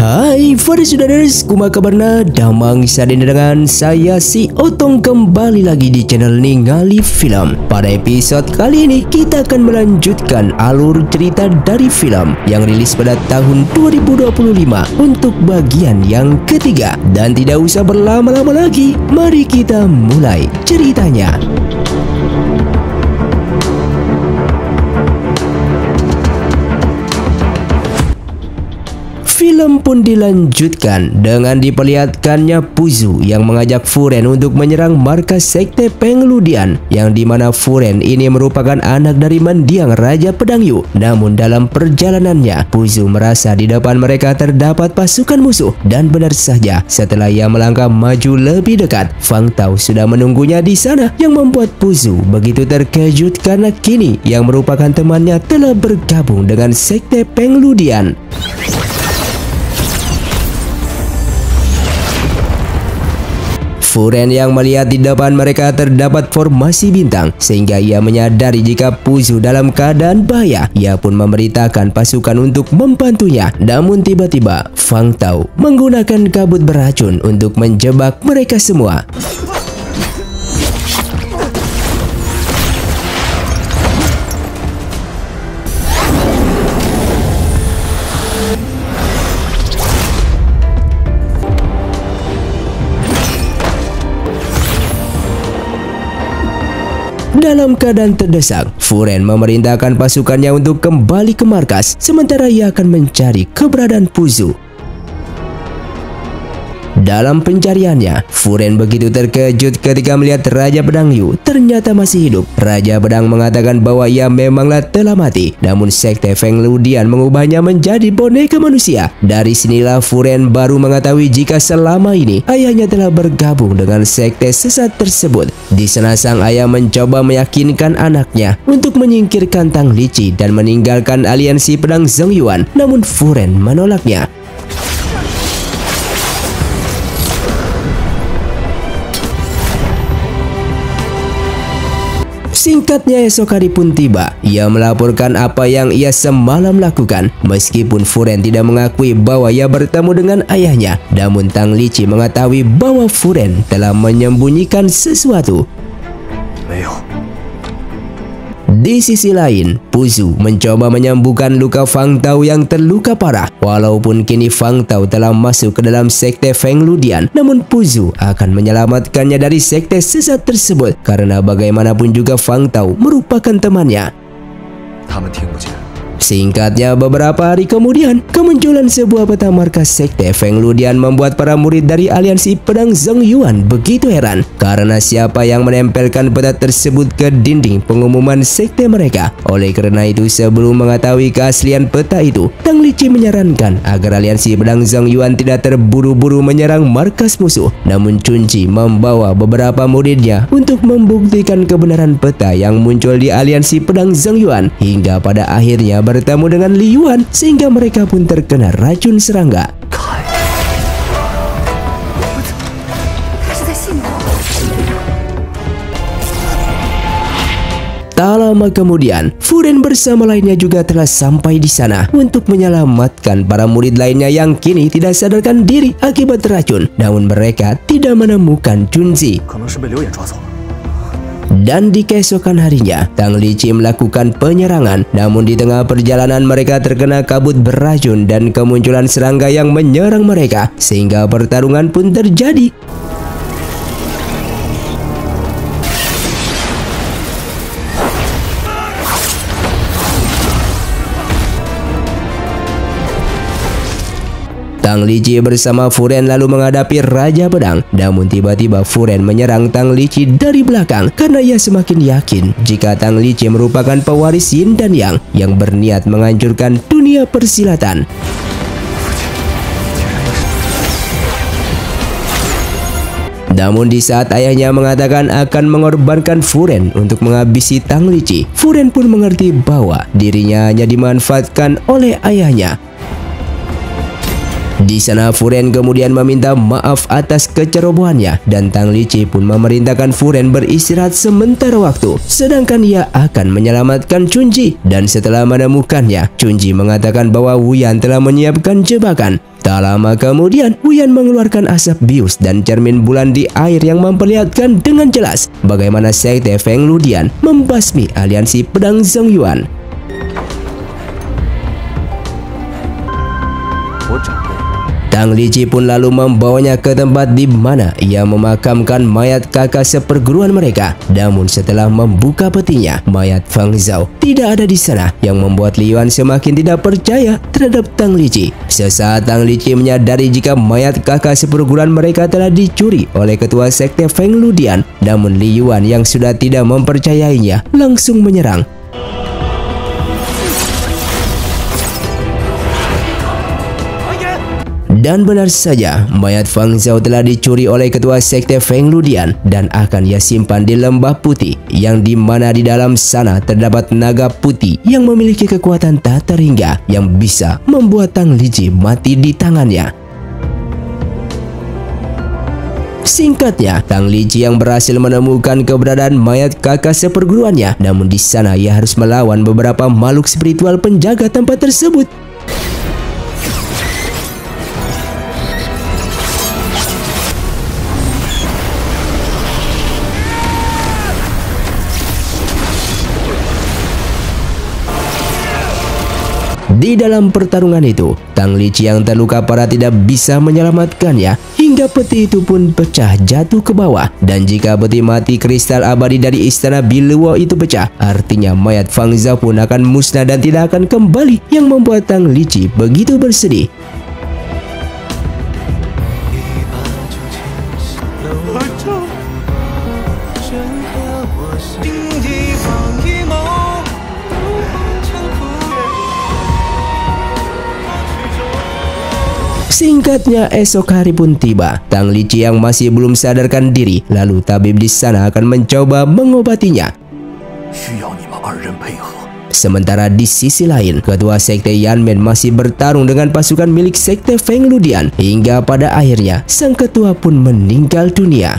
Hai para saudara's, kumaha kabarna? Damang sadina dengan saya si Otong kembali lagi di channel Ningali Film. Pada episode kali ini kita akan melanjutkan alur cerita dari film yang rilis pada tahun 2025 untuk bagian yang ketiga. Dan tidak usah berlama-lama lagi, mari kita mulai ceritanya. Film pun dilanjutkan dengan diperlihatkannya Puzu yang mengajak Furen untuk menyerang markas sekte Pengludian, yang dimana Furen ini merupakan anak dari mendiang Raja Pedang Yu. Namun dalam perjalanannya Puzu merasa di depan mereka terdapat pasukan musuh, dan benar saja setelah ia melangkah maju lebih dekat, Fang Tao sudah menunggunya di sana, yang membuat Puzu begitu terkejut karena kini yang merupakan temannya telah bergabung dengan sekte Pengludian. Furen yang melihat di depan mereka terdapat formasi bintang sehingga ia menyadari jika Puzu dalam keadaan bahaya. Ia pun memerintahkan pasukan untuk membantunya. Namun tiba-tiba Fang Tao menggunakan kabut beracun untuk menjebak mereka semua. Dalam keadaan terdesak, Furen memerintahkan pasukannya untuk kembali ke markas, sementara ia akan mencari keberadaan Puzu. Dalam pencariannya, Furen begitu terkejut ketika melihat Raja Pedang Yu ternyata masih hidup. Raja Pedang mengatakan bahwa ia memanglah telah mati, namun sekte Pengludian mengubahnya menjadi boneka manusia. Dari sinilah Furen baru mengetahui jika selama ini ayahnya telah bergabung dengan sekte sesat tersebut. Di sana sang ayah mencoba meyakinkan anaknya untuk menyingkirkan Tang Lichi dan meninggalkan aliansi pedang Zongyuan, namun Furen menolaknya. Singkatnya esok hari pun tiba. Ia melaporkan apa yang ia semalam lakukan. Meskipun Furen tidak mengakui bahwa ia bertemu dengan ayahnya, namun Tang Lichi mengetahui bahwa Furen telah menyembunyikan sesuatu. Di sisi lain, Puzu mencoba menyembuhkan luka Fang Tao yang terluka parah. Walaupun kini Fang Tao telah masuk ke dalam sekte Pengludian, namun Puzu akan menyelamatkannya dari sekte sesat tersebut karena bagaimanapun juga Fang Tao merupakan temannya. Singkatnya, beberapa hari kemudian, kemunculan sebuah peta markas sekte Pengludian membuat para murid dari aliansi pedang Zongyuan begitu heran karena siapa yang menempelkan peta tersebut ke dinding pengumuman sekte mereka. Oleh karena itu, sebelum mengetahui keaslian peta itu, Tang Lichi menyarankan agar aliansi pedang Zongyuan tidak terburu-buru menyerang markas musuh. Namun Chunji membawa beberapa muridnya untuk membuktikan kebenaran peta yang muncul di aliansi pedang Zongyuan, hingga pada akhirnya bertemu dengan Li Yuan sehingga mereka pun terkena racun serangga. Tak lama kemudian, Furen bersama lainnya juga telah sampai di sana untuk menyelamatkan para murid lainnya yang kini tidak sadarkan diri akibat racun. Namun mereka tidak menemukan Chunji. Dan di keesokan harinya, Tang Lichi melakukan penyerangan. Namun di tengah perjalanan mereka terkena kabut beracun dan kemunculan serangga yang menyerang mereka, sehingga pertarungan pun terjadi. Tang Lichi bersama Furen lalu menghadapi Raja Pedang. Namun tiba-tiba Furen menyerang Tang Lichi dari belakang karena ia semakin yakin jika Tang Lichi merupakan pewaris Yin dan Yang yang berniat menghancurkan dunia persilatan. Namun di saat ayahnya mengatakan akan mengorbankan Furen untuk menghabisi Tang Lichi, Furen pun mengerti bahwa dirinya hanya dimanfaatkan oleh ayahnya. Di sana Furen kemudian meminta maaf atas kecerobohannya, dan Tang Lichi pun memerintahkan Furen beristirahat sementara waktu, sedangkan ia akan menyelamatkan Chunji. Dan setelah menemukannya, Chunji mengatakan bahwa Wu Yan telah menyiapkan jebakan. Tak lama kemudian, Wuyan mengeluarkan asap bius dan cermin bulan di air yang memperlihatkan dengan jelas bagaimana Sekte Feng Ludian membasmi aliansi pedang Zongyuan. Tang Lici pun lalu membawanya ke tempat di mana ia memakamkan mayat kakak seperguruan mereka. Namun setelah membuka petinya, mayat Fang Zhao tidak ada di sana, yang membuat Li Yuan semakin tidak percaya terhadap Tang Lici. Sesaat Tang Lici menyadari jika mayat kakak seperguruan mereka telah dicuri oleh ketua Sekte Feng Ludian. Namun Li Yuan yang sudah tidak mempercayainya langsung menyerang. Dan benar saja, mayat Fang Zhao telah dicuri oleh ketua Sekte Feng Ludian dan akan ia simpan di lembah putih, yang dimana di dalam sana terdapat naga putih yang memiliki kekuatan tak terhingga yang bisa membuat Tang Lici mati di tangannya. Singkatnya, Tang Lici yang berhasil menemukan keberadaan mayat kakak seperguruannya, namun di sana ia harus melawan beberapa makhluk spiritual penjaga tempat tersebut. Di dalam pertarungan itu, Tang Lici yang terluka parah tidak bisa menyelamatkannya hingga peti itu pun pecah jatuh ke bawah. Dan jika peti mati kristal abadi dari istana Biluo itu pecah, artinya mayat Fang Zhao pun akan musnah dan tidak akan kembali, yang membuat Tang Lici begitu bersedih. Singkatnya, esok hari pun tiba. Tang Lici yang masih belum sadarkan diri, lalu tabib di sana akan mencoba mengobatinya. Sementara di sisi lain, ketua Sekte Yanmen masih bertarung dengan pasukan milik Sekte Feng Ludian, hingga pada akhirnya sang ketua pun meninggal dunia.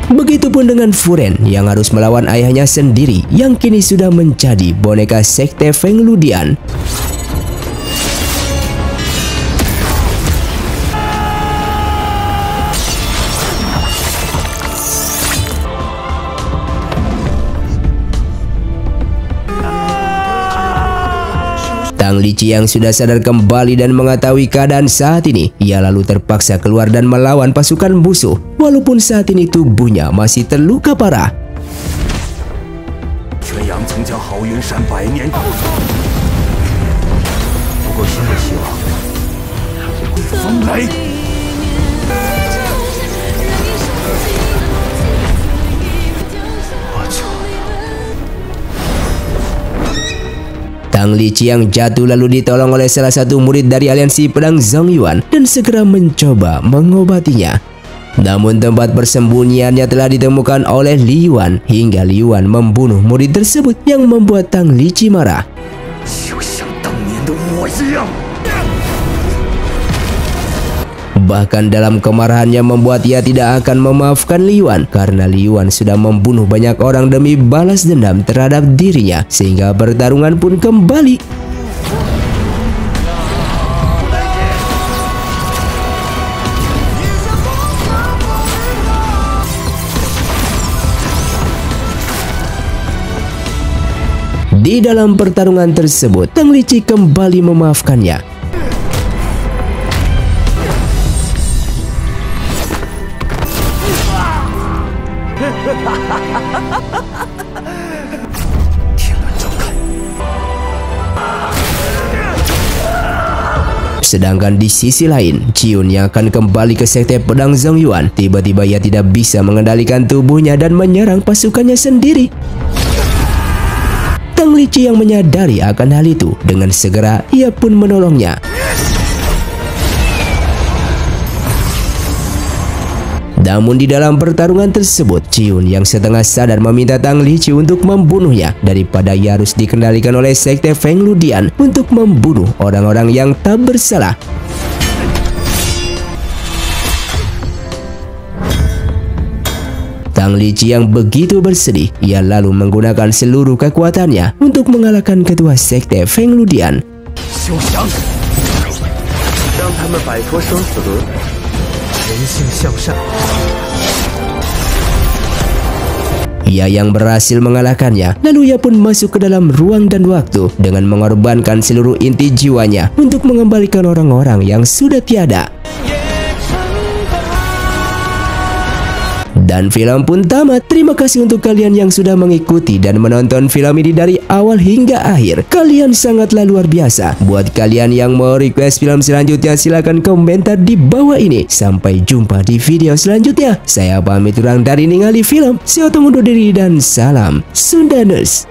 Begitupun dengan Furen yang harus melawan ayahnya sendiri yang kini sudah menjadi boneka Sekte Feng Ludian. Tang Lici yang sudah sadar kembali dan mengetahui keadaan saat ini, ia lalu terpaksa keluar dan melawan pasukan musuh, walaupun saat ini tubuhnya masih terluka parah. Tang Lici yang jatuh lalu ditolong oleh salah satu murid dari aliansi pedang Zongyuan dan segera mencoba mengobatinya. Namun tempat persembunyiannya telah ditemukan oleh Li Yuan, hingga Li Yuan membunuh murid tersebut, yang membuat Tang Lici marah. Bahkan dalam kemarahannya membuat ia tidak akan memaafkan Li Yuan, karena Li Yuan sudah membunuh banyak orang demi balas dendam terhadap dirinya, sehingga pertarungan pun kembali. Di dalam pertarungan tersebut, Tang Lici kembali memaafkannya. Sedangkan di sisi lain, Ciun yang akan kembali ke Sekte Pedang Zongyuan, tiba-tiba ia tidak bisa mengendalikan tubuhnya dan menyerang pasukannya sendiri. Tang Lici yang menyadari akan hal itu, dengan segera ia pun menolongnya. Namun di dalam pertarungan tersebut, Ciun yang setengah sadar meminta Tang Lici untuk membunuhnya daripada ia harus dikendalikan oleh Sekte Feng Ludian untuk membunuh orang-orang yang tak bersalah. Tang Lichi yang begitu bersedih, ia lalu menggunakan seluruh kekuatannya untuk mengalahkan ketua sekte Feng Ludian. Ia yang berhasil mengalahkannya, lalu ia pun masuk ke dalam ruang dan waktu dengan mengorbankan seluruh inti jiwanya untuk mengembalikan orang-orang yang sudah tiada. Dan film pun tamat. Terima kasih untuk kalian yang sudah mengikuti dan menonton film ini dari awal hingga akhir. Kalian sangatlah luar biasa. Buat kalian yang mau request film selanjutnya, silahkan komentar di bawah ini. Sampai jumpa di video selanjutnya. Saya pamit urang dari ningali film. Saya undur diri dan salam Sundanus.